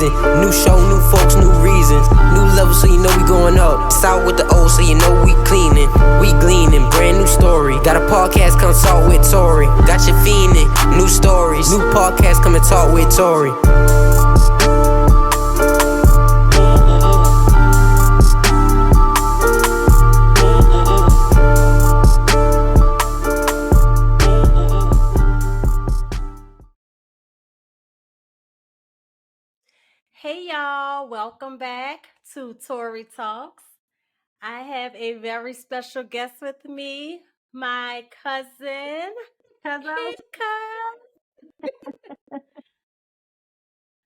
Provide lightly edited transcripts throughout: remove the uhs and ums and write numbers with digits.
season. New show, new folks, new reasons. New level, so you know we going up. Start with the old, so you know we cleaning. We gleaning, brand new story. Got a podcast, come talk with Tori. Got you fiending, new stories. New podcast, come and talk with Tori. Hey y'all, welcome back to Tori Talks. I have a very special guest with me, my cousin. Hello. Hey,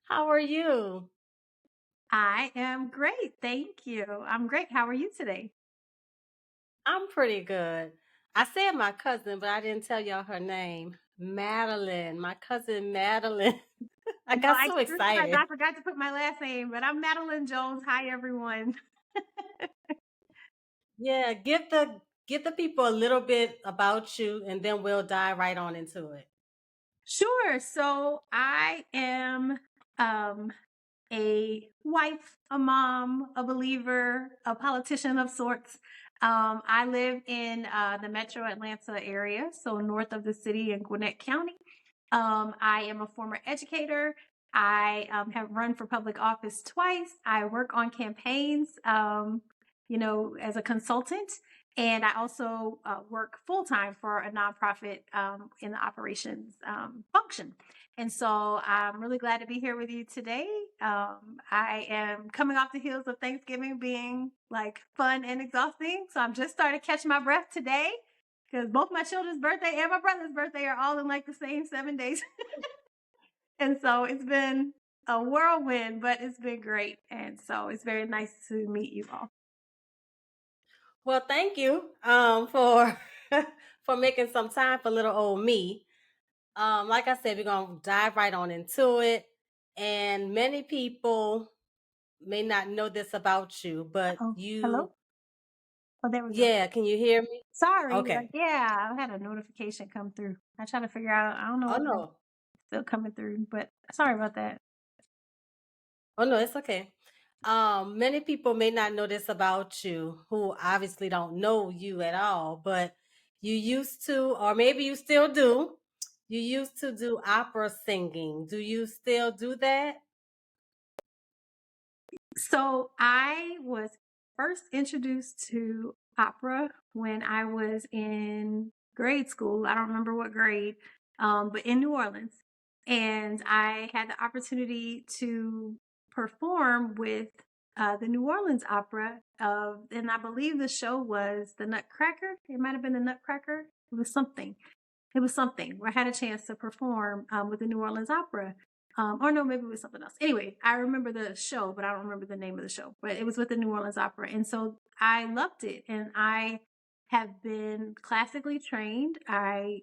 how are you? I am great. Thank you. I'm great. How are you today? I'm pretty good. I said my cousin, but I didn't tell y'all her name. Matielyn, my cousin Matielyn. I No, got so excited. I forgot to put my last name, but I'm Matielyn Jones. Hi, everyone. Yeah, give the people a little bit about you, and then we'll dive right on into it. Sure. So I am a wife, a mom, a believer, a politician of sorts. I live in the metro Atlanta area, so north of the city in Gwinnett County. I am a former educator. I have run for public office twice. I work on campaigns, as a consultant. And I also work full time for a nonprofit in the operations function. And so I'm really glad to be here with you today. I am coming off the heels of Thanksgiving being like fun and exhausting. So I'm just starting to catch my breath today because both my children's birthday and my brother's birthday are all in like the same 7 days. And so it's been a whirlwind, but it's been great. And so it's very nice to meet you all. Well, thank you for for making some time for little old me. Like I said, we're gonna dive right on into it. And many people may not know this about you, but Oh, hello? you, Oh, there we go. yeah, can you hear me? Sorry. Okay. Yeah, I had a notification come through. I tried to figure out, I don't know Oh if it's no. still coming through, but sorry about that. Oh no, it's okay. Many people may not know this about you who obviously don't know you at all, but you used to, or maybe you still do, you used to do opera singing. Do you still do that? So I was first introduced to opera when I was in grade school. I don't remember what grade, but in New Orleans. And I had the opportunity to perform with the New Orleans Opera and I believe the show was the Nutcracker. It might have been the Nutcracker. It was something. It was something where I had a chance to perform with the New Orleans Opera. Or no, maybe it was something else. Anyway, I remember the show, but I don't remember the name of the show. But it was with the New Orleans Opera. And so I loved it. And I have been classically trained. I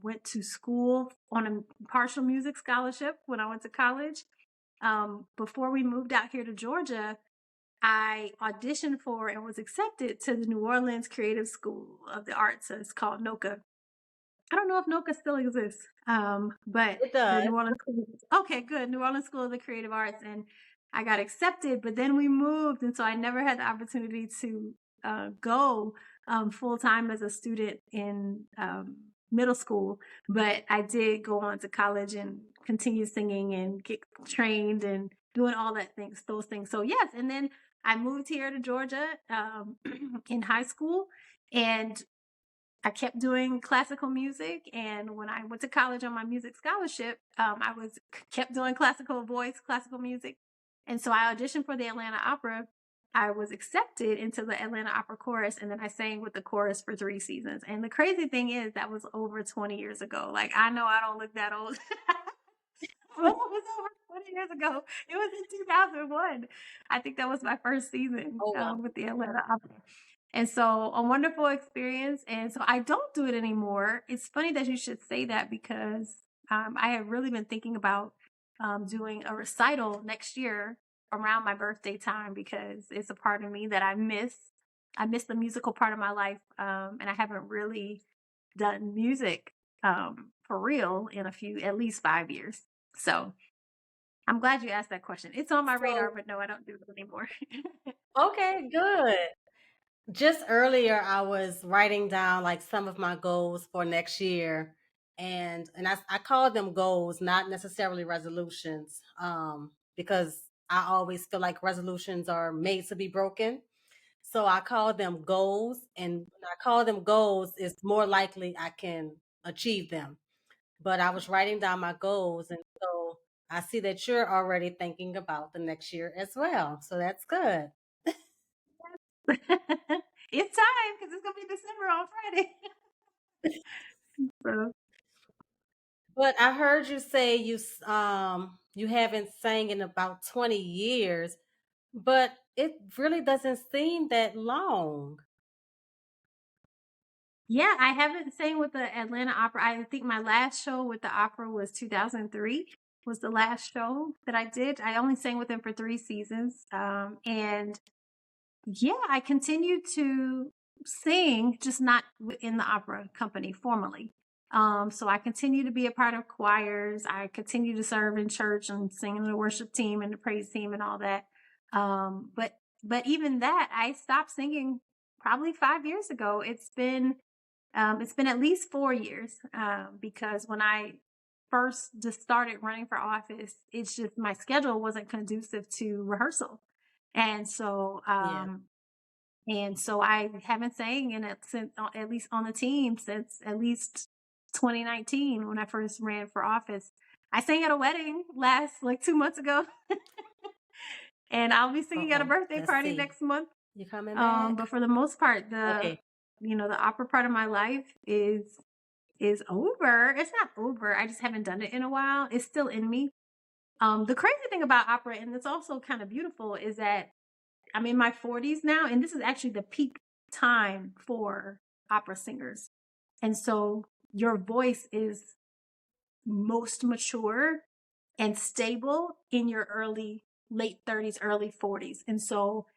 went to school on a partial music scholarship when I went to college. Before we moved out here to Georgia, I auditioned for and was accepted to the New Orleans Creative School of the Arts. It's called NOCA. I don't know if NOCA still exists, but It the does. New Orleans okay, good. New Orleans School of the Creative Arts, and I got accepted, but then we moved, and so I never had the opportunity to go full time as a student in middle school. But I did go on to college and continue singing and get trained and doing all those things. So yes, and then I moved here to Georgia in high school, and I kept doing classical music, and when I went to college on my music scholarship, I was kept doing classical voice, classical music, and so I auditioned for the Atlanta Opera. I was accepted into the Atlanta Opera chorus, and then I sang with the chorus for 3 seasons. And the crazy thing is, that was over 20 years ago. Like I know I don't look that old. Well, it was over 20 years ago. It was in 2001. I think that was my first season Oh wow. with the Atlanta Opera. And so a wonderful experience. And so I don't do it anymore. It's funny that you should say that because I have really been thinking about doing a recital next year around my birthday time because it's a part of me that I miss. I miss the musical part of my life. And I haven't really done music for real in at least 5 years. So I'm glad you asked that question. It's on my radar, So, but no, I don't do it anymore. okay, good. Just earlier, I was writing down like some of my goals for next year, and I call them goals, not necessarily resolutions, because I always feel like resolutions are made to be broken. So I call them goals, and when I call them goals, it's more likely I can achieve them. But I was writing down my goals, and so I see that you're already thinking about the next year as well. So that's good. It's time because it's gonna be December on Friday. So, But I heard you say you haven't sang in about 20 years, but it really doesn't seem that long. yeah, I haven't sang with the Atlanta Opera. I think my last show with the opera was 2003 was the last show that I did. I only sang with them for 3 seasons. And yeah, I continue to sing, just not in the opera company formally. So I continue to be a part of choirs. I continue to serve in church and sing in the worship team and the praise team and all that. But even that, I stopped singing probably 5 years ago. It's been at least 4 years, because when I first just started running for office, it's just my schedule wasn't conducive to rehearsal. And so, Yeah. I haven't sang in it since, at least on the team, since at least 2019 when I first ran for office. I sang at a wedding like 2 months ago, and I'll be singing at a Uh-oh. birthday Let's party see. next month. You coming back? But for the most part, Okay. the opera part of my life is over. It's not over. I just haven't done it in a while. It's still in me. The crazy thing about opera, and it's also kind of beautiful, is that I'm in my 40s now, and this is actually the peak time for opera singers. And so your voice is most mature and stable in your late 30s, early 40s. And so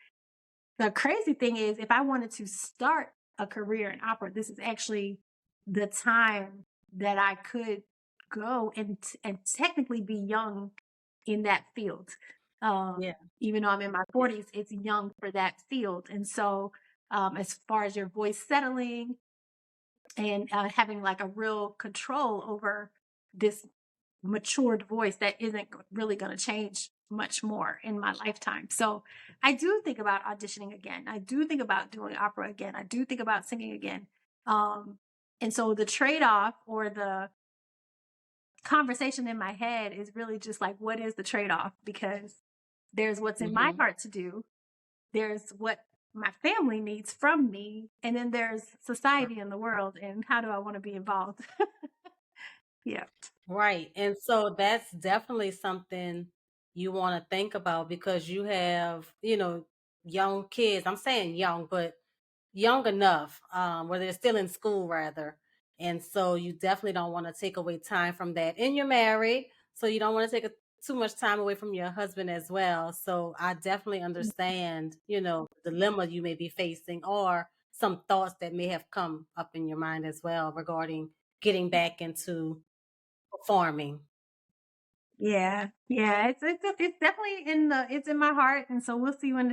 the crazy thing is, if I wanted to start a career in opera, this is actually the time that I could go and technically be young in that field. Yeah. Even though I'm in my 40s, it's young for that field. And so, as far as your voice settling and having like a real control over this matured voice that isn't really going to change much more in my lifetime. So I do think about auditioning again. I do think about doing opera again. I do think about singing again. And so the trade-off or the conversation in my head is really just like, what is the trade-off? Because there's what's in my Hmm. heart to do. There's what my family needs from me. And then there's society in the world. And how do I want to be involved? Yeah. Right. And so that's definitely something you want to think about because you have, young kids. I'm saying young, but young enough, where they're still in school rather. And so you definitely don't want to take away time from that. And you're married, so you don't want to take too much time away from your husband as well. So I definitely understand, the dilemma you may be facing or some thoughts that may have come up in your mind as well regarding getting back into performing. Yeah, yeah, it's definitely it's in my heart, and so we'll see when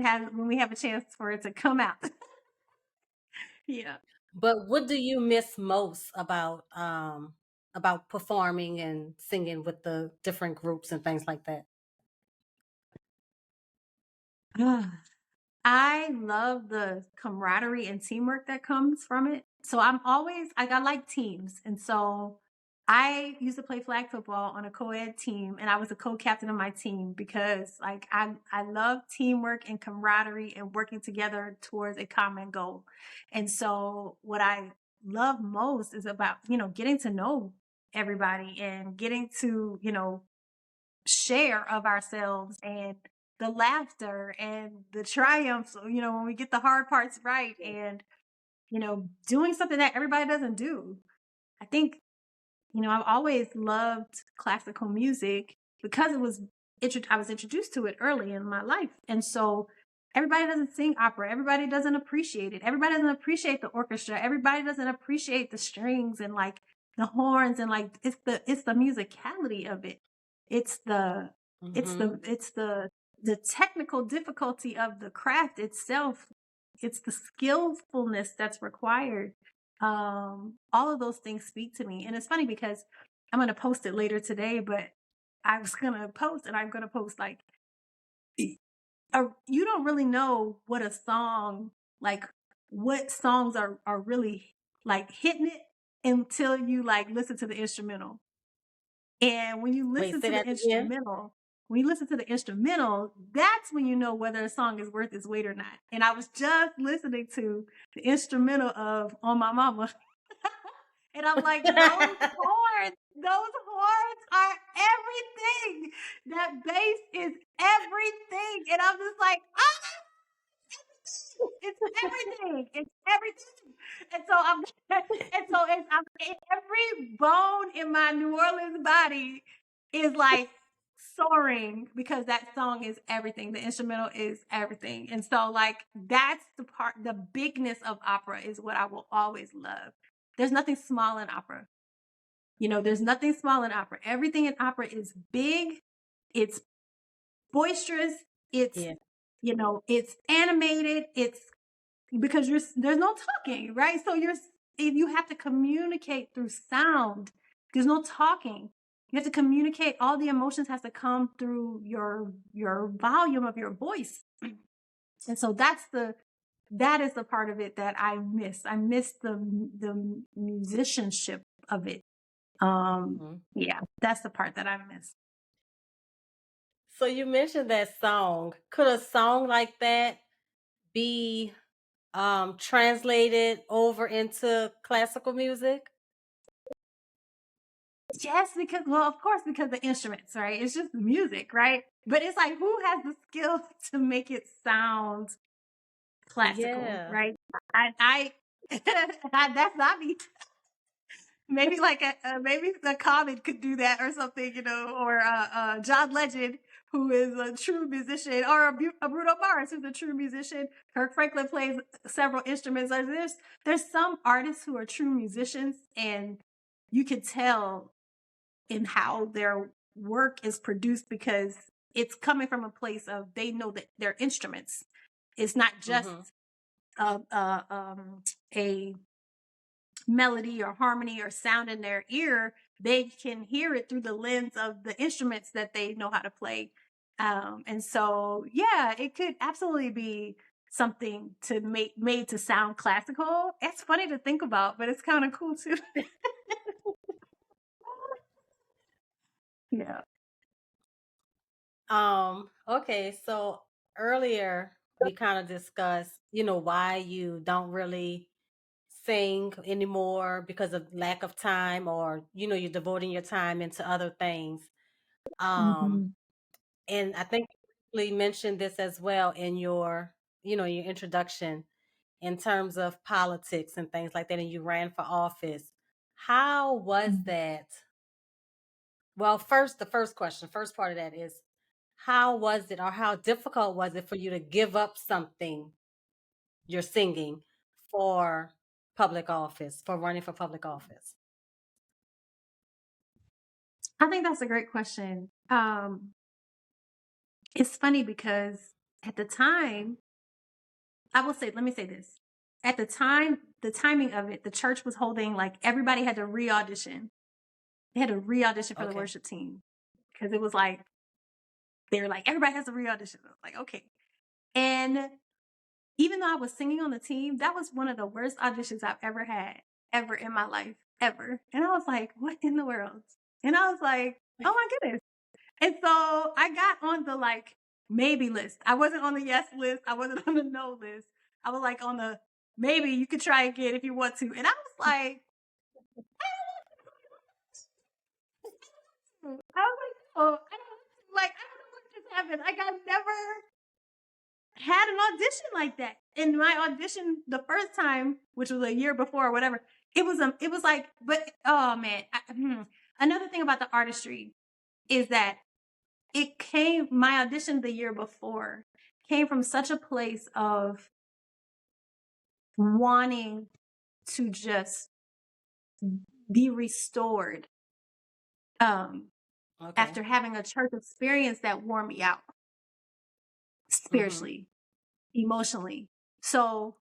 we have a chance for it to come out. Yeah. But what do you miss most about performing and singing with the different groups and things like that? I love the camaraderie and teamwork that comes from it. So I'm always like, I like teams. And so I used to play flag football on a co-ed team, and I was a co-captain of my team because like I love teamwork and camaraderie and working together towards a common goal. And so what I love most is about, getting to know everybody and getting to, share of ourselves and the laughter and the triumphs, when we get the hard parts right, and, doing something that everybody doesn't do. I think, I've always loved classical music because I was introduced to it early in my life. And so everybody doesn't sing opera. Everybody doesn't appreciate it. Everybody doesn't appreciate the orchestra. Everybody doesn't appreciate the strings and like the horns and like it's the musicality of it. It's It's Mhm. the technical difficulty of the craft itself. It's the skillfulness that's required. All of those things speak to me. And it's funny because I'm going to post it later today, but I was going to post and I'm going to post like, you don't really know what a song, like what songs are really like hitting it until you like listen to the instrumental. And when you Wait, listen say to the that again? instrumental, that's when you know whether a song is worth its weight or not. And I was just listening to the instrumental of On My Mama. And I'm like, those horns are everything. That bass is everything. And I'm just like, it's everything. It's everything. And so every bone in my New Orleans body is like soaring because that song is everything. The instrumental is everything. And so like that's the bigness of opera is what I will always love. There's nothing small in opera. There's nothing small in opera. Everything in opera is big. It's boisterous. It's, Yeah. it's animated. It's because there's no talking, right? So if you have to communicate through sound, there's no talking. You have to communicate. All the emotions has to come through your volume of your voice. And so that is the part of it that I miss. I miss the musicianship of it. Yeah, that's the part that I miss. So you mentioned that song. Could a song like that be translated over into classical music? Yes, of course, because the instruments, right? It's just music, right? But it's like, who has the skill to make it sound classical, Yeah. right? I that's not me. Maybe like maybe the Common could do that or something, or John Legend, who is a true musician, or a Bruno Mars, who's a true musician. Kirk Franklin plays several instruments. There's some artists who are true musicians, and you can tell in how their work is produced because it's coming from a place of they know that they're instruments. It's not just a melody or harmony or sound in their ear. They can hear it through the lens of the instruments that they know how to play. And so, yeah, it could absolutely be something to made to sound classical. It's funny to think about, but it's kind of cool too. Yeah. Okay, so earlier we kind of discussed, why you don't really sing anymore because of lack of time, or you're devoting your time into other things. Um Mhm. and I think you really mentioned this as well in your introduction in terms of politics and things like that, and you ran for office. How was Mhm. that? Well, first, the first question, first part of that is, how was it, or how difficult was it for you to give up something you're singing for public office, for running for public office? I think that's a great question. It's funny because at the time, let me say this. At the time, the timing of it, the church was holding like everybody had to re-audition. They had to re-audition for the Okay. worship team because it was like, they were like, everybody has to re-audition. I was like, okay. And even though I was singing on the team, that was one of the worst auditions I've ever had, ever in my life, ever. And I was like, what in the world? And I was like, oh my goodness. And so I got on the like maybe list. I wasn't on the yes list. I wasn't on the no list. I was like on the maybe you could try again if you want to. And I was like, oh, I don't know what just happened. Like I've never had an audition like that. And my audition the first time, which was a year before or whatever, it was like, but oh man, another thing about the artistry is that my audition the year before came from such a place of wanting to just be restored. Okay. after having a church experience that wore me out spiritually, emotionally. So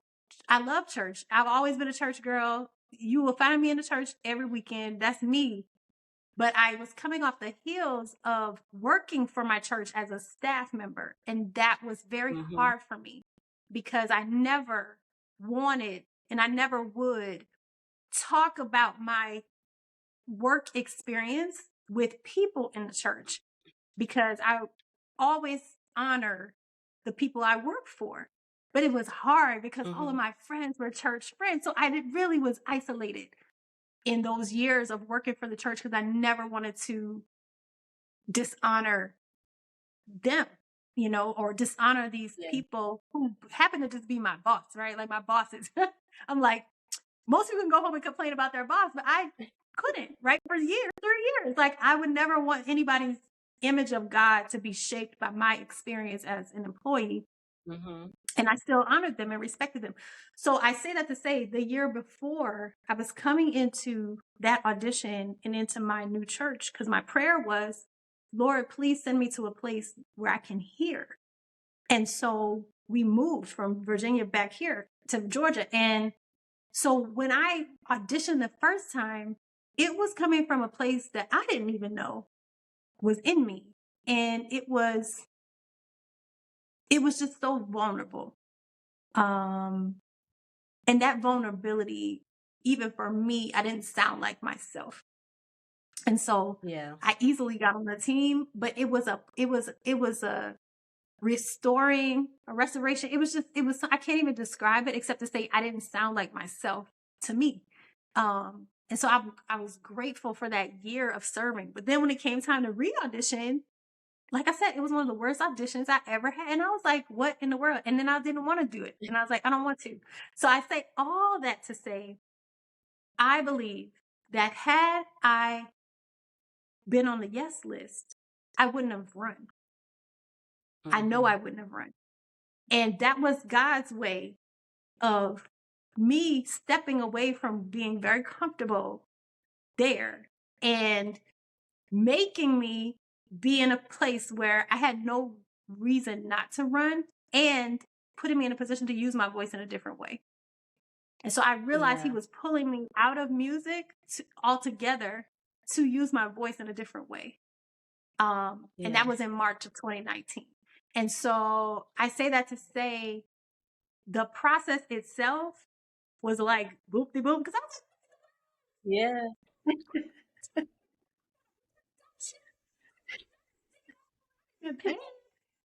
I love church. I've always been a church girl. You will find me in the church every weekend. That's me. But I was coming off the heels of working for my church as a staff member. And that was very hard for me because I never wanted and I never would talk about my work experience with people in the church because I always honor the people I work for. But it was hard because all of my friends were church friends. So really was isolated in those years of working for the church because I never wanted to dishonor them, or dishonor these people who happen to just be my boss, right? Like my bosses. I'm like, most people can go home and complain about their boss, but I couldn't, right? For years, 3 years. Like I would never want anybody's image of God to be shaped by my experience as an employee. And I still honored them and respected them. So I say that to say the year before I was coming into that audition and into my new church, because my prayer was, Lord, please send me to a place where I can hear. And so we moved from Virginia back here to Georgia. And so when I auditioned the first time, it was coming from a place that I didn't even know was in me. And it was just so vulnerable. And that vulnerability, even for me, I didn't sound like myself. And so I easily got on the team, but it was a restoration. I can't even describe it except to say I didn't sound like myself to me. And so I was grateful for that year of serving. But then when it came time to re-audition, like I said, it was one of the worst auditions I ever had. And I was like, what in the world? And then I didn't want to do it. And I was like, I don't want to. So I say all that to say, I believe that had I been on the yes list, I wouldn't have run. I know I wouldn't have run. And that was God's way of me stepping away from being very comfortable there and making me be in a place where I had no reason not to run and putting me in a position to use my voice in a different way. And so I realized he was pulling me out of music altogether to use my voice in a different way. And that was in March of 2019. And so I say that to say the process itself was like boop-de-boop because I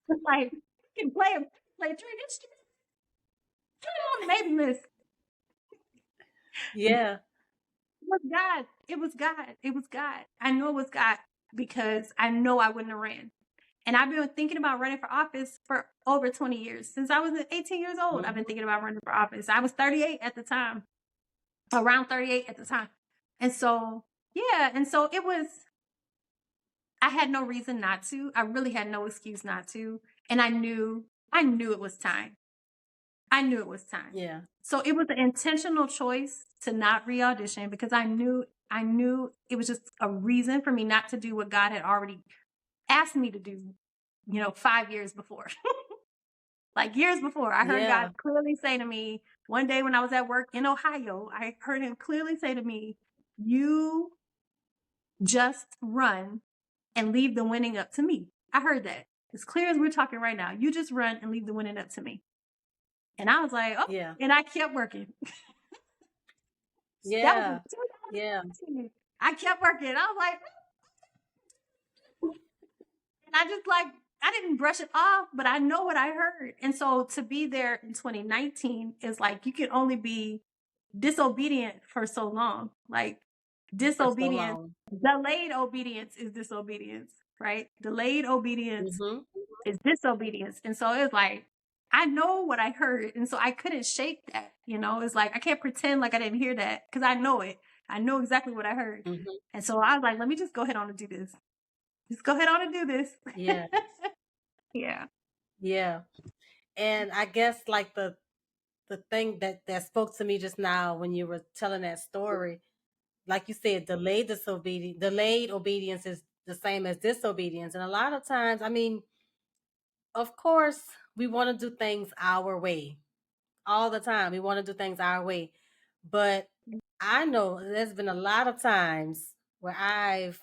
was like, you can play three instruments. Come on, maybe miss. It was God. It was God. It was God. I know it was God because I know I wouldn't have ran. And I've been thinking about running for office for over 20 years. Since I was 18 years old, I've been thinking about running for office. I was 38 at the time, around 38 at the time. And so, it was, I had no reason not to. I really had no excuse not to. And I knew it was time. I knew it was time. So it was an intentional choice to not re-audition because I knew it was just a reason for me not to do what God had already asked me to do, 5 years before. Like years before, I heard God clearly say to me one day when I was at work in Ohio, I heard him clearly say to me, you just run and leave the winning up to me. I heard that as clear as we're talking right now. You just run and leave the winning up to me. And I was like, oh, and I kept working. That was I kept working. I was like, and I didn't brush it off, but I know what I heard. And so to be there in 2019 is like, you can only be disobedient for so long. Like disobedience, delayed obedience is disobedience, right? Delayed obedience is disobedience. And so it's like, I know what I heard. And so I couldn't shake that, it's like, I can't pretend like I didn't hear that because I know it. I know exactly what I heard. And so I was like, let me just go ahead on and do this. Just go ahead on and do this. Yeah. And I guess like the thing that spoke to me just now when you were telling that story, like you said, delayed obedience is the same as disobedience. And a lot of times, I mean, of course, we want to do things our way all the time. We want to do things our way. But I know there's been a lot of times where I've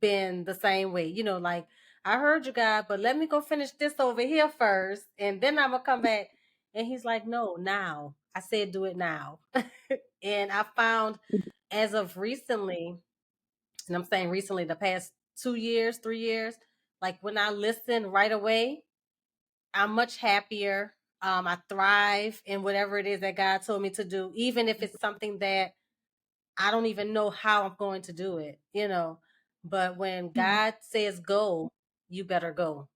been the same way. You know, like, I heard you, God, but let me go finish this over here first, and then I'm gonna come back. And he's like, no, now. I said do it now. And I found, as of recently, and I'm saying recently, the past 2 years, 3 years, like when I listen right away, I'm much happier. I thrive in whatever it is that God told me to do, even if it's something that I don't even know how I'm going to do it, you know. But when God says go, you better go.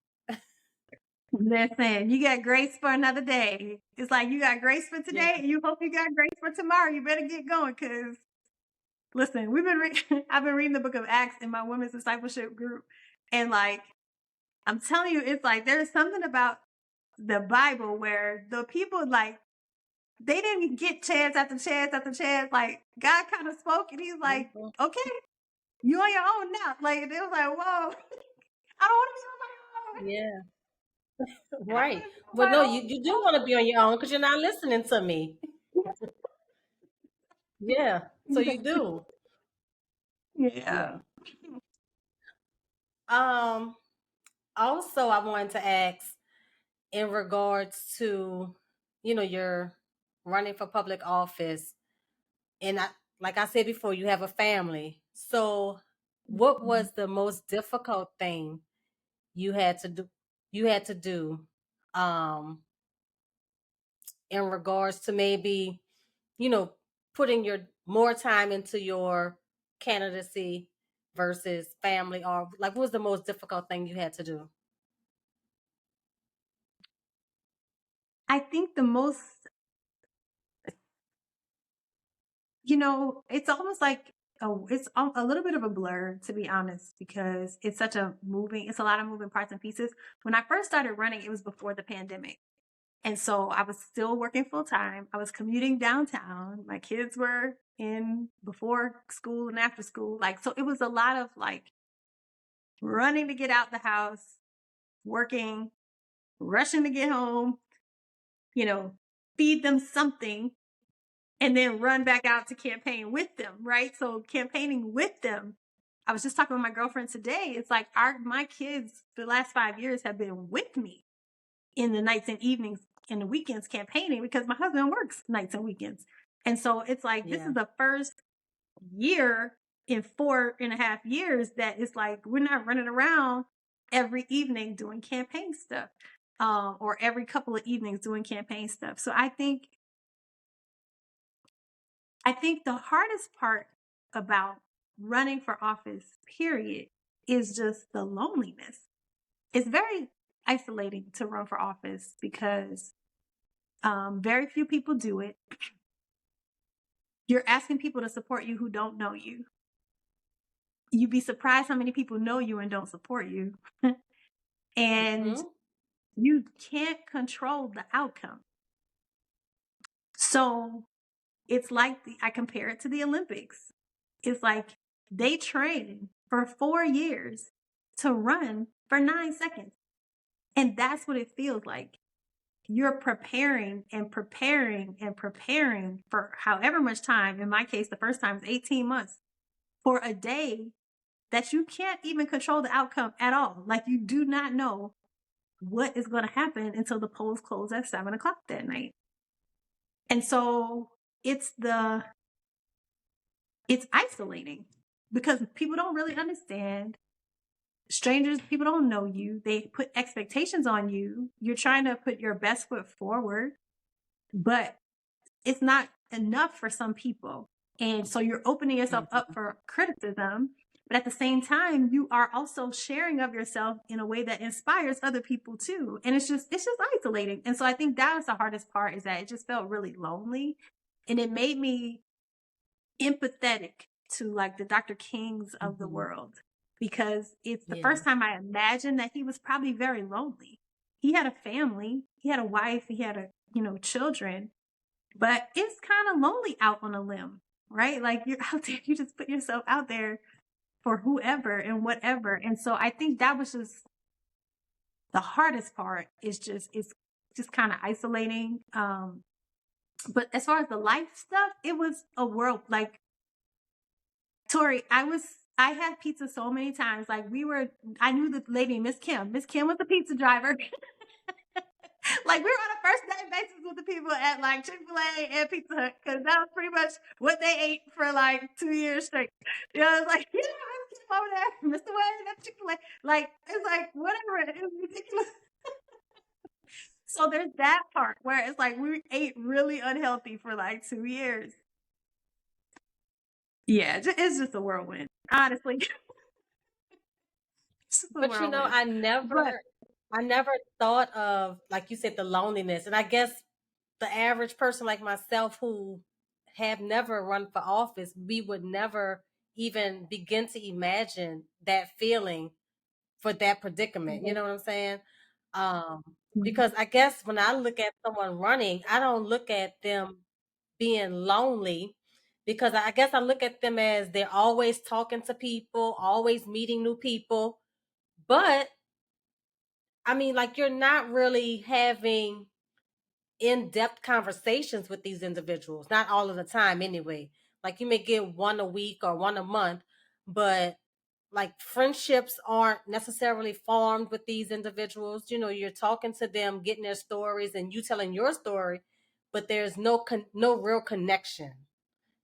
Listen, you got grace for another day. It's like you got grace for Yeah. today, and you hope you got grace for tomorrow. You better get going, because listen, I've been reading the book of Acts in my women's discipleship group, and like I'm telling you, it's like there's something about the Bible where the people, like, they didn't get chance after chance after chance. Like, God kind of spoke, and he's like, Mhm. okay, you on your own now. Like, it was like, whoa, I don't want to be on my own. Yeah. I don't Right. want to be on Well, my no, own. you do want to be on your own because you're not listening to me. Yeah. So you do. Yeah. Yeah. Um, Also, I wanted to ask, in regards to, you're running for public office, and like I said before, you have a family. So what was the most difficult thing you had to do you had to do um in regards to maybe, you know, putting your more time into your candidacy versus family, or like what was the most difficult thing you had to do? I think the most, it's almost like it's a little bit of a blur, to be honest, because it's it's a lot of moving parts and pieces. When I first started running, it was before the pandemic. And so I was still working full time. I was commuting downtown. My kids were in before school and after school. Like, so it was a lot of like running to get out the house, working, rushing to get home, you know, feed them something, and then run back out to campaign with them, right? So campaigning with them. I was just talking with my girlfriend today. It's like my kids the last 5 years have been with me in the nights and evenings and the weekends campaigning, because my husband works nights and weekends. And so it's like this Yeah. is the first year in 4.5 years that it's like we're not running around every evening doing campaign stuff, or every couple of evenings doing campaign stuff. So I think the hardest part about running for office, period, is just the loneliness. It's very isolating to run for office because very few people do it. You're asking people to support you who don't know you. You'd be surprised how many people know you and don't support you. And Hmm. you can't control the outcome. So it's like I compare it to the Olympics. It's like they train for 4 years to run for 9 seconds. And that's what it feels like. You're preparing and preparing and preparing for however much time. In my case, the first time is 18 months for a day that you can't even control the outcome at all. Like, you do not know what is going to happen until the polls close at 7 o'clock that night. And so it's isolating because people don't really understand. Strangers, people don't know you. They put expectations on you. You're trying to put your best foot forward, but it's not enough for some people. And so you're opening yourself up for criticism, but at the same time, you are also sharing of yourself in a way that inspires other people too. And it's just isolating. And so I think that was the hardest part, is that it just felt really lonely. And it made me empathetic to like the Dr. Kings of the world, because it's the Yeah. first time I imagined that he was probably very lonely. He had a family, he had a wife, he had children, but it's kind of lonely out on a limb, right? Like, you're out there, you just put yourself out there for whoever and whatever. And so I think that was just the hardest part, is it's just kind of isolating. But as far as the life stuff, it was a world. Like, Tori, I had pizza so many times. Like, I knew the lady, Miss Kim. Miss Kim was the pizza driver. Like, we were on a first name basis with the people at like Chick-fil-A and Pizza Hut, because that was pretty much what they ate for like 2 years straight. You know, it's like, Miss Kim over there, Mr. Wayne at Chick-fil-A. Like, it's like, whatever. It was ridiculous. So there's that part where it's like we ate really unhealthy for like 2 years. Yeah, it's just a whirlwind, honestly. It's just a But you know, whirlwind. But I never thought of, like you said, the loneliness. And I guess the average person like myself who have never run for office, we would never even begin to imagine that feeling for that predicament. You know what I'm saying? Because I guess when I look at someone running, I don't look at them being lonely, because I guess I look at them as they're always talking to people, always meeting new people. But I mean, like, you're not really having in-depth conversations with these individuals, not all of the time anyway. Like, you may get one a week or one a month, but like, friendships aren't necessarily formed with these individuals. You know, you're talking to them, getting their stories, and you telling your story, but there's no real connection.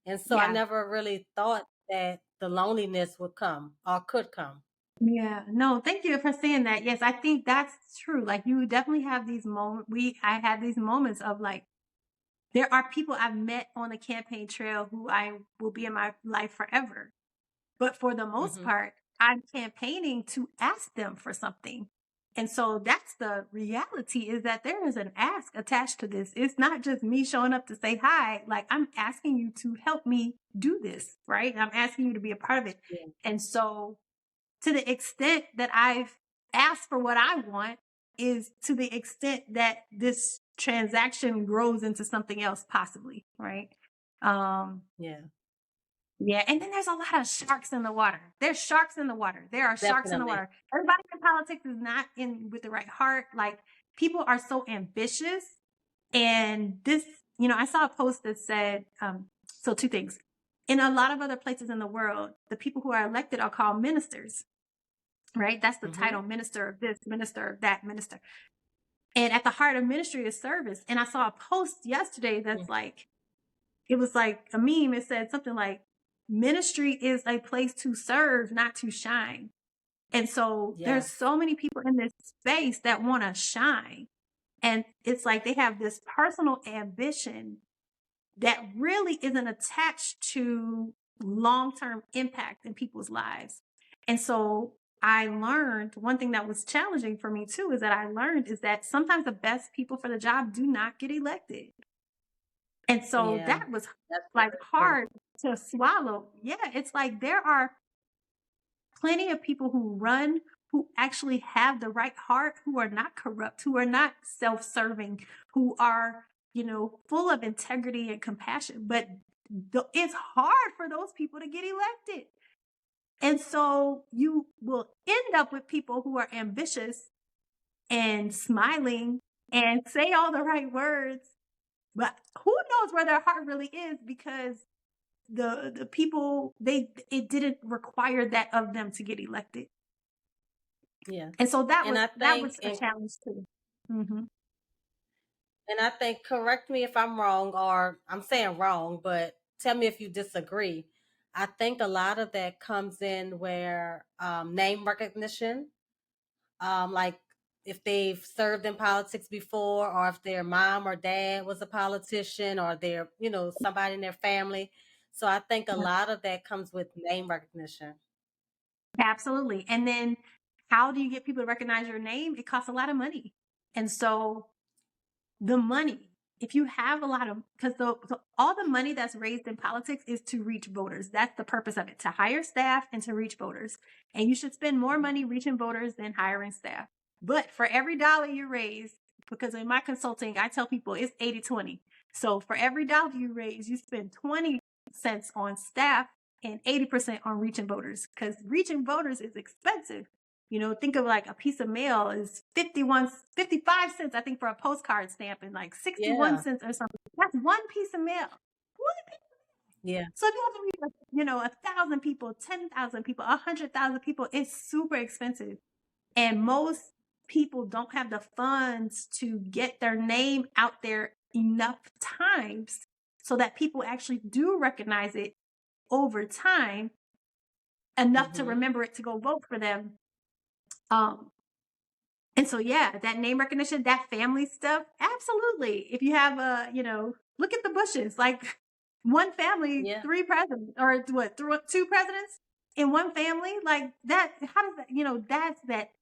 And so I yeah, never really thought that the loneliness would come or could come. yeah. No, thank you for saying that. Yes, I think that's true. Like, you definitely have these moments. I had these moments of like, there are people I've met on the campaign trail who I will be in my life forever. But for the most Hmm. part, I'm campaigning to ask them for something. And so that's the reality, is that there is an ask attached to this. It's not just me showing up to say hi. Like, I'm asking you to help me do this, right? I'm asking you to be a part of it. Yeah. And so, to the extent that I've asked for what I want, is to the extent that this transaction grows into something else, possibly, right? Um, Yeah, yeah, and then there's a lot of sharks in the water. There's sharks in the water. There are sharks in the definitely. water. Everybody in politics is not in with the right heart. Like, people are so ambitious. And this, I saw a post that said, so two things. In a lot of other places in the world, the people who are elected are called ministers, right? That's the Hmm. title: minister of this, minister of that, minister. And at the heart of ministry is service. And I saw a post yesterday that's like, it was like a meme. It said something like, ministry is a place to serve, not to shine. And so there's Yes. so many people in this space that want to shine. And it's like they have this personal ambition that really isn't attached to long-term impact in people's lives. And so I learned one thing that was challenging for me too, is that sometimes the best people for the job do not get elected. And so Yeah. that was That's like very true. hard to swallow. Yeah, it's like there are plenty of people who run who actually have the right heart, who are not corrupt, who are not self-serving, who are, full of integrity and compassion. But it's hard for those people to get elected. And so you will end up with people who are ambitious and smiling and say all the right words, but who knows where their heart really is, because the people, it didn't require that of them to get elected. Yeah. And so that And was I that think, was a challenge too. Hmm. correct me if I'm wrong, or I'm saying wrong, but tell me if you disagree. I think a lot of that comes in where name recognition, like if they've served in politics before, or if their mom or dad was a politician, or they're, somebody in their family. So I think a lot of that comes with name recognition. Absolutely. And then how do you get people to recognize your name? It costs a lot of money. And so the money, if you have a lot of, because all the money that's raised in politics is to reach voters. That's the purpose of it, to hire staff and to reach voters. And you should spend more money reaching voters than hiring staff. But for every dollar you raise, because in my consulting, I tell people it's 80-20. So for every dollar you raise, you spend 20 cents on staff and 80% on reaching voters, because reaching voters is expensive. You know, think of like a piece of mail is 55 cents, I think, for a postcard stamp, and like 61 Yeah. cents or something. That's one piece of mail. Yeah. So if you have to reach, you know, 1,000 people, 10,000 people, 100,000 people, it's super expensive. And most people don't have the funds to get their name out there enough times so that people actually do recognize it over time enough to Mm-hmm. remember it to go vote for them. And so, yeah, that name recognition, that family stuff, absolutely. If you have you know, look at the Bushes, like one family, Yeah. 3 presidents, or what, 2 presidents in one family, like that. How does that, you know, that's that.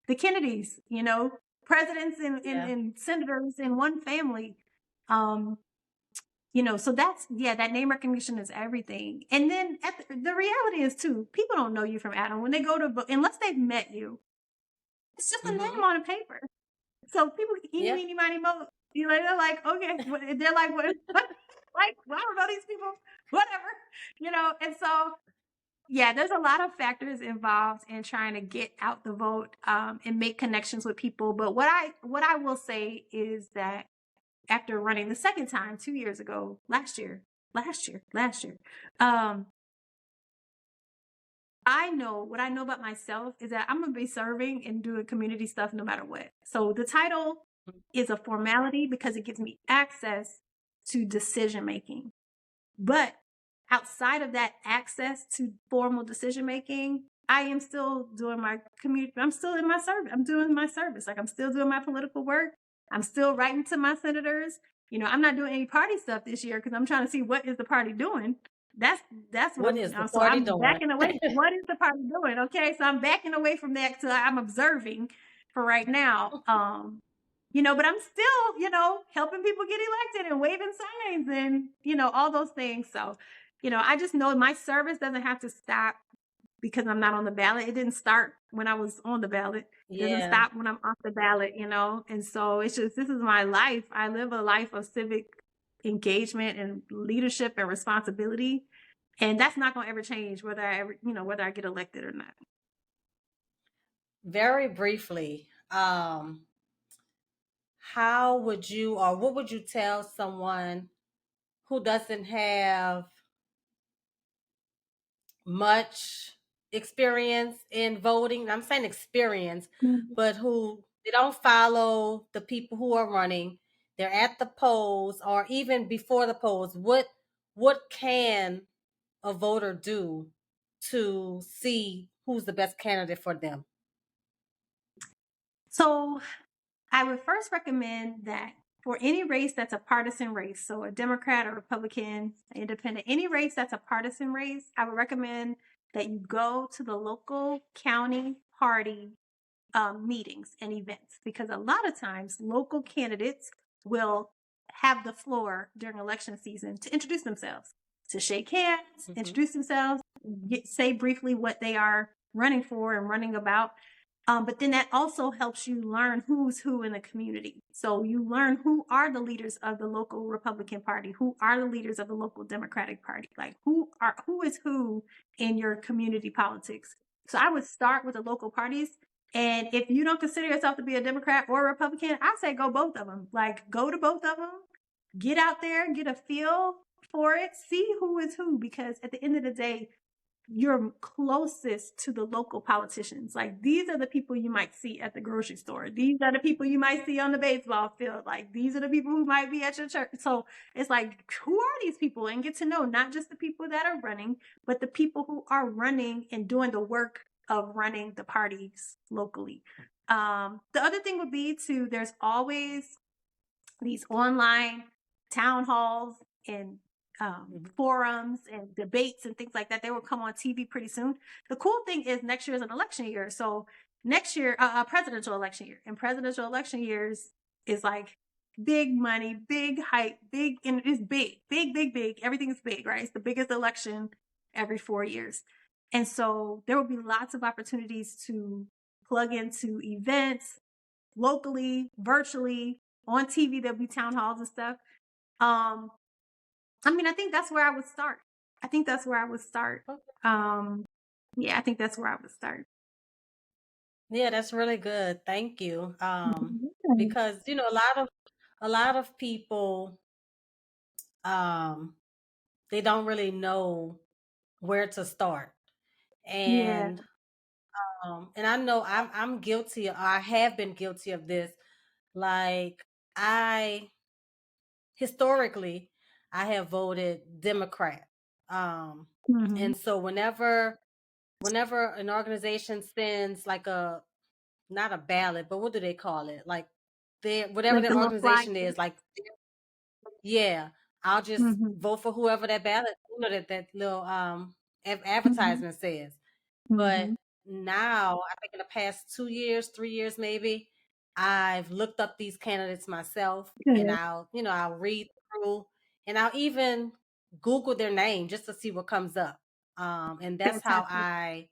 The Kennedys, you know, presidents Yeah. and senators in one family. You know, so that's, yeah, that name recognition is everything. And then the reality is too, people don't know you from Adam when they go to vote, unless they've met you. It's just a Mm-hmm. name on a paper. So people, eeny, Yeah. meeny, miny, mo. You know, they're like, okay, they're like, what? Like, well, I don't know these people, whatever, you know. And so, yeah, there's a lot of factors involved in trying to get out the vote, and make connections with people. But what I will say is that after running the second time 2 years ago, last year, um, what I know about myself is that I'm gonna be serving and doing community stuff no matter what. So the title is a formality because it gives me access to decision making. But outside of that access to formal decision making, I am still doing my community. I'm still in my service. I'm doing my service. Like, I'm still doing my political work. I'm still writing to my senators. You know, I'm not doing any party stuff this year because I'm trying to see what is the party doing. That's what What I'm. is the So party I'm doing? backing away. What is the party doing? Okay, so I'm backing away from that. So I'm observing for right now. You know, but I'm still, you know, helping people get elected and waving signs and, you know, all those things. So, you know, I just know my service doesn't have to stop because I'm not on the ballot. It didn't start when I was on the ballot. It doesn't Yeah. stop when I'm off the ballot, you know? And so it's just, this is my life. I live a life of civic engagement and leadership and responsibility. And that's not going to ever change whether I ever, you know, whether I get elected or not. Very briefly, how would you, or what would you tell someone who doesn't have much experience in voting? I'm saying experience, but who they don't follow the people who are running. They're at the polls or even before the polls. What can a voter do to see who's the best candidate for them? So I would first recommend that for any race that's a partisan race, so a Democrat or Republican, independent, any race that's a partisan race, I would recommend that you go to the local county party meetings and events, because a lot of times local candidates will have the floor during election season to introduce themselves, to shake hands, Mm-hmm. introduce themselves, say briefly what they are running for and running about. But then that also helps you learn who's who in the community. So you learn who are the leaders of the local Republican Party, who are the leaders of the local Democratic Party, like who is who in your community politics. So I would start with the local parties. And if you don't consider yourself to be a Democrat or a Republican, I say go both of them. Like, go to both of them, get out there, get a feel for it, see who is who, because at the end of the day, you're closest to the local politicians. Like, these are the people you might see at the grocery store. These are the people you might see on the baseball field. Like, these are the people who might be at your church. So it's like, who are these people? And get to know not just the people that are running, but the people who are running and doing the work of running the parties locally. The other thing would be there's always these online town halls and forums and debates and things like that. They will come on TV pretty soon. The cool thing is next year is an election year. So next year, a presidential election year, and presidential election years is like big money, big hype, big, and it's big. Everything is big, right? It's the biggest election every 4 years. And so there will be lots of opportunities to plug into events locally, virtually, on TV. There'll be town halls and stuff. I mean, I think that's where I would start. I think that's where I would start. Yeah, I think that's where I would start. Yeah, that's really good. Thank you. Yeah. Because a lot of people um they don't really know where to start. Yeah. And I know I'm guilty, or I have been guilty of this. Like I historically I have voted Democrat. Um Mm-hmm. and so whenever an organization sends like a not a ballot, but what do they call it? Like their whatever Like the their little flyer. organization is, like yeah, I'll just Mm-hmm. vote for whoever that ballot, that little Mm-hmm. advertisement says. But Mm-hmm. now, I think in the past 2 years, 3 years maybe, I've looked up these candidates myself, and Good. I'll read through, and I'll even Google their name just to see what comes up. And Fantastic.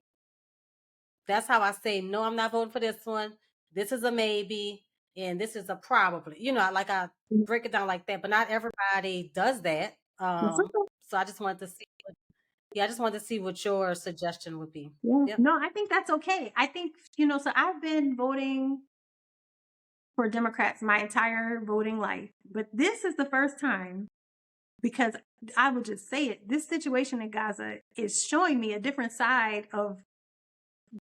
that's how I say, no, I'm not voting for this one. This is a maybe, and this is a probably. Like I break it down like that, but not everybody does that. That's okay. So I just wanted to see. Yeah, I just wanted to see what your suggestion would be. Yeah. Yep. No, I think that's okay. I think, so I've been voting for Democrats my entire voting life, but this is the first time, because I would just say it, this situation in Gaza is showing me a different side of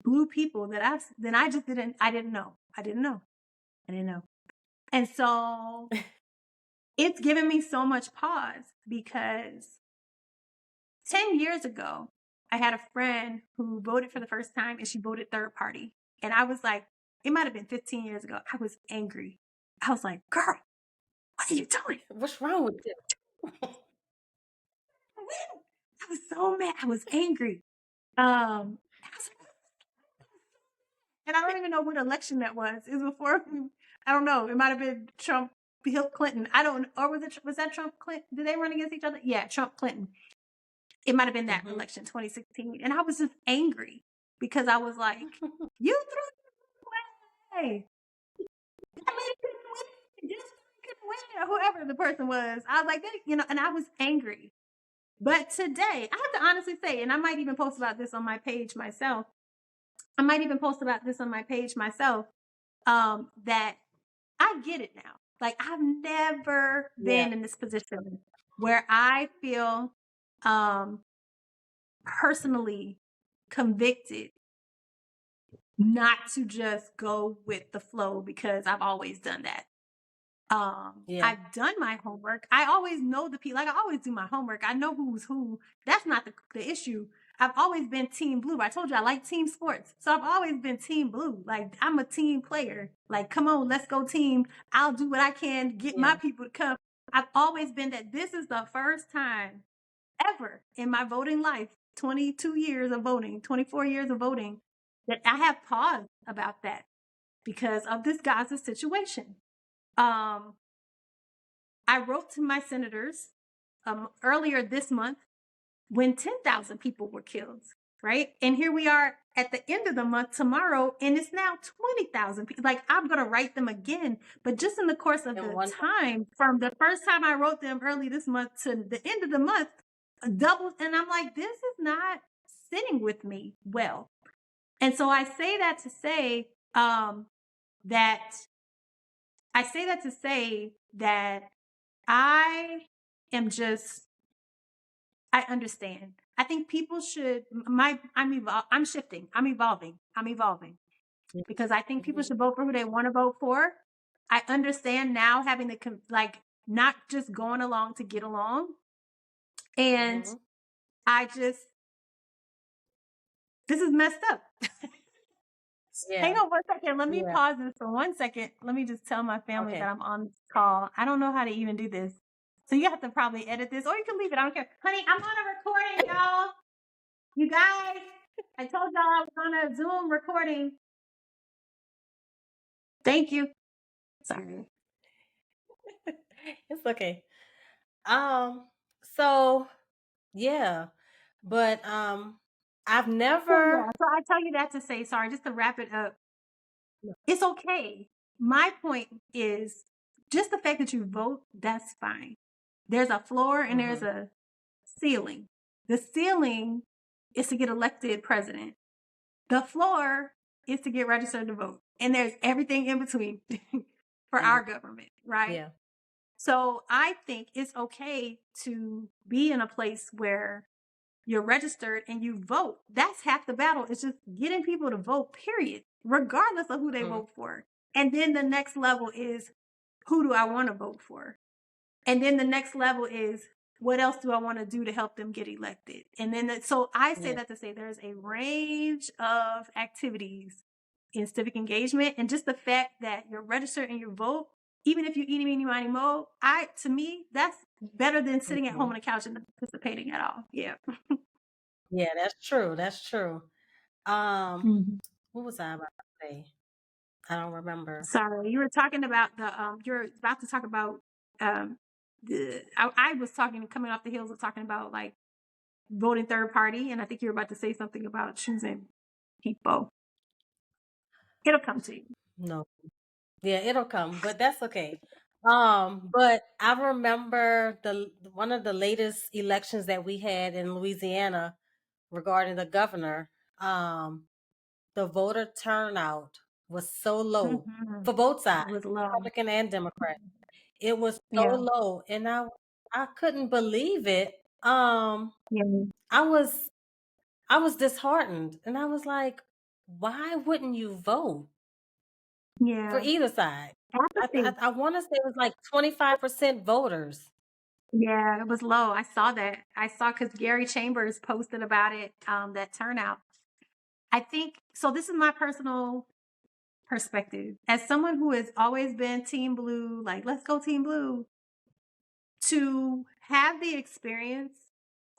blue people that I didn't know. I didn't know. And so it's given me so much pause, because 10 years ago, I had a friend who voted for the first time, and she voted third party. And I was like, it might have been 15 years ago. I was angry. I was like, girl, what are you doing? What's wrong with you? I was so mad. I was angry. And I don't even know what election that was. It was before, I don't know. It might have been Trump, Bill Clinton. I don't, or was that Trump Clinton? Did they run against each other? Yeah, Trump Clinton. It might have been that election, 2016. And I was just angry, because I was like, you threw it away. That man couldn't win. Just couldn't win, or whoever the person was. I was like, and I was angry. But today, I have to honestly say, and I might even post about this on my page myself. That I get it now. Like, I've never been in this position where I feel personally convicted not to just go with the flow, because I've always done that. Yeah. I've done my homework. I always know the people. Like, I always do my homework. I know who's who. That's not the issue. I've always been team blue. I told you I like team sports. So I've always been team blue. Like, I'm a team player. Like, come on, let's go team. I'll do what I can to get my people to come. I've always been that. This is the first time ever in my voting life, 22 years of voting, 24 years of voting, that I have paused about that because of this Gaza situation. I wrote to my senators earlier this month when 10,000 people were killed, right? And here we are at the end of the month tomorrow, and it's now 20,000 people. Like, I'm going to write them again. But just in the course of the time, from the first time I wrote them early this month to the end of the month, doubled. And I'm like, this is not sitting with me well. And so I say that to say that I am just, I understand. I think people should, I'm shifting. I'm evolving because I think people should vote for who they want to vote for. I understand now having the, not just going along to get along. And this is messed up. Hang on 1 second. Let me pause this for 1 second. Let me just tell my family that I'm on this call. I don't know how to even do this. So you have to probably edit this, or you can leave it. I don't care. Honey, I'm on a recording, y'all. You guys, I told y'all I was on a Zoom recording. Thank you. Sorry. It's okay. So yeah, but I've never. So I tell you that to say, sorry, just to wrap it up. It's okay. My point is just the fact that you vote, that's fine. There's a floor and there's a ceiling. The ceiling is to get elected president. The floor is to get registered to vote. And there's everything in between for our government, right? Yeah. So I think it's okay to be in a place where you're registered and you vote. That's half the battle. It's just getting people to vote, period, regardless of who they vote for. And then the next level is, who do I want to vote for? And then the next level is, what else do I want to do to help them get elected? And then, so I say that to say there's a range of activities in civic engagement, and just the fact that you're registered and you vote, even if you eeny, meeny, miny, mo, to me, that's better than sitting at home on the couch and participating at all. Yeah. Yeah, that's true. That's true. What was I about to say? I don't remember. Sorry, you were talking about you're about to talk about, I was coming off the heels of talking about like voting third party, and I think you're about to say something about choosing people. It'll come to you. No. Yeah, it'll come, but that's okay. But I remember one of the latest elections that we had in Louisiana regarding the governor. The voter turnout was so low for both sides, It was low. Republican and Democrat. It was so Yeah. low, and I couldn't believe it. Yeah. I was disheartened, and I was like, why wouldn't you vote for Yeah. either side? Apathy. I want to say it was like 25% voters. Yeah, it was low. I saw that. I saw because Gary Chambers posted about it, that turnout. I think so. This is my personal perspective as someone who has always been Team Blue, like, let's go Team Blue, to have the experience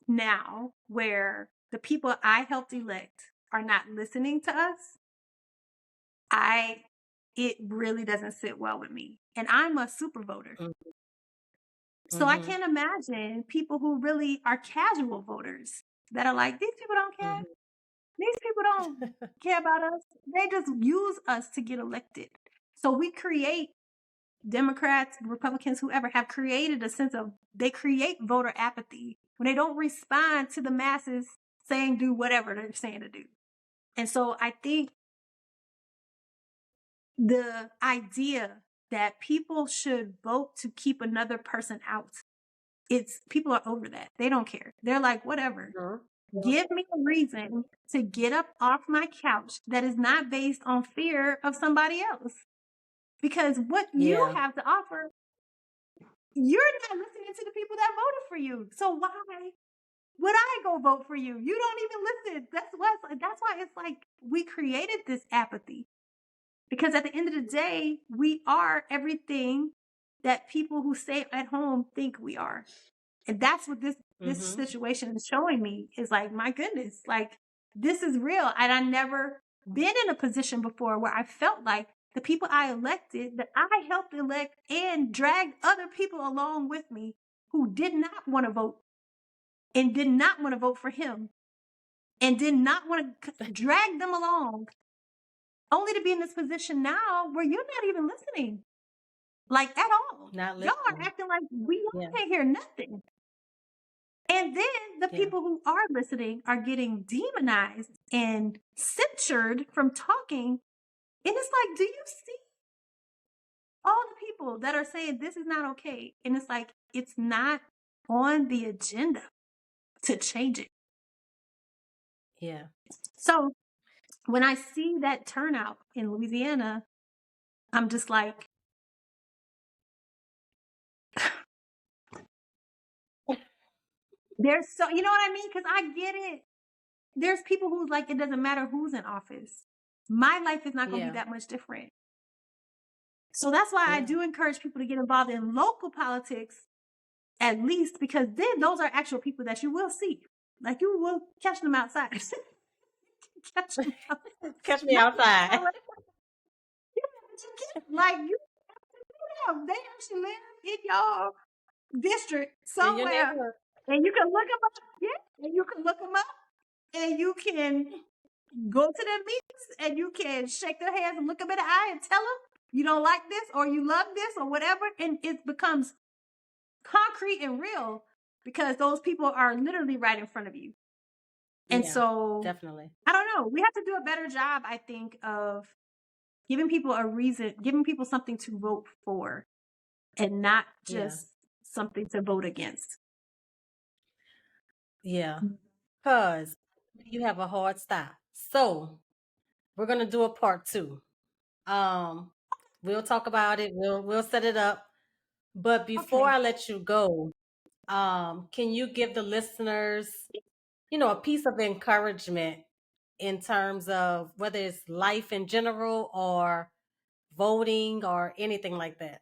now where the people I helped elect are not listening to us. It really doesn't sit well with me. And I'm a super voter. So I can't imagine people who really are casual voters that are like, these people don't care. These people don't care about us. They just use us to get elected. So we create, Democrats, Republicans, whoever, have created a sense of, they create voter apathy when they don't respond to the masses saying do whatever they're saying to do. And so I think the idea that people should vote to keep another person out, people are over that. They don't care. They're like, whatever. Give me a reason to get up off my couch that is not based on fear of somebody else. Because what you have to offer, you're not listening to the people that voted for you. So why would I go vote for you? You don't even listen. That's why it's like we created this apathy. Because at the end of the day, we are everything that people who stay at home think we are. And that's what this situation is showing me, is like, my goodness, like, this is real. And I never been in a position before where I felt like the people I elected, that I helped elect and dragged other people along with me who did not want to vote and did not want to vote for him and did not want to drag them along, only to be in this position now where you're not even listening, like, at all. Not Y'all are listening. acting like we can't hear nothing. And then the people who are listening are getting demonized and censored from talking. And it's like, do you see all the people that are saying this is not okay? And it's like, it's not on the agenda to change it. Yeah. So when I see that turnout in Louisiana, I'm just like, there's so, you know what I mean? Because I get it. There's people who's like, it doesn't matter who's in office. My life is not going to be that much different. So that's why I do encourage people to get involved in local politics, at least, because then those are actual people that you will see. Like, you will catch them outside. Catch me outside. Like, they actually live in your district somewhere, and you can look them up. Yeah, and you can look them up, and you can go to their meetings, and you can shake their hands and look them in the eye and tell them you don't like this or you love this or whatever, and it becomes concrete and real because those people are literally right in front of you. And Yeah, so definitely. I don't know. We have to do a better job, I think, of giving people a reason, giving people something to vote for and not Yeah. just something to vote against. Yeah. Because you have a hard stop. So we're gonna do a part 2. Um, we'll talk about it. We'll set it up. But before Okay. I let you go, can you give the listeners, a piece of encouragement in terms of whether it's life in general or voting or anything like that?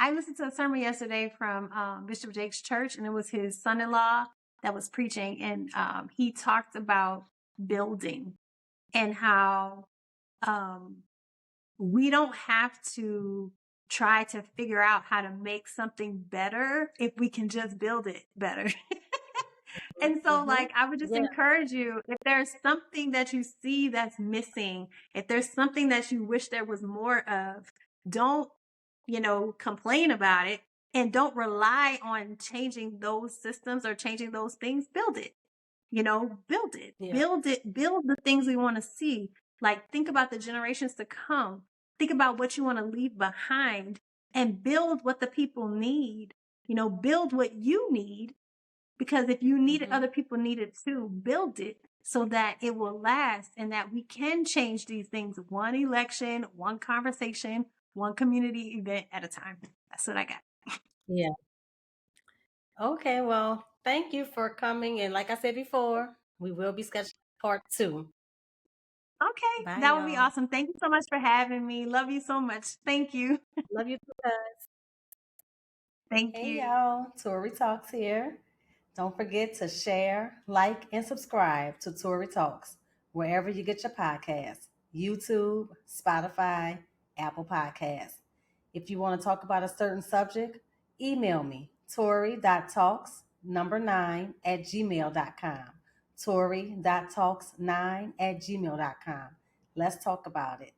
I listened to a sermon yesterday from Bishop Jake's church, and it was his son-in-law that was preaching, and he talked about building and how we don't have to try to figure out how to make something better if we can just build it better. And so, Mm-hmm. like, I would just Yeah. encourage you, if there's something that you see that's missing, if there's something that you wish there was more of, don't, complain about it, and don't rely on changing those systems or changing those things. Build it, build it, Yeah. build it, build the things we want to see. Like, think about the generations to come. Think about what you want to leave behind and build what the people need. Build what you need, because if you need it, Mm-hmm. other people need it too. Build it so that it will last and that we can change these things one election, one conversation, one community event at a time. That's what I got. Yeah. Okay. Well, thank you for coming. And like I said before, we will be scheduling part 2. Okay, Bye, that would be y'all. awesome. Thank you so much for having me. Love you so much. Thank you. Love you too, guys. Thank Hey, you. y'all. Tori Talks here. Don't forget to share, like, and subscribe to Tori Talks wherever you get your podcasts: YouTube, Spotify, Apple Podcasts. If you want to talk about a certain subject, email me, tori.talks9@gmail.com. Tori.talks9@gmail.com. Let's talk about it.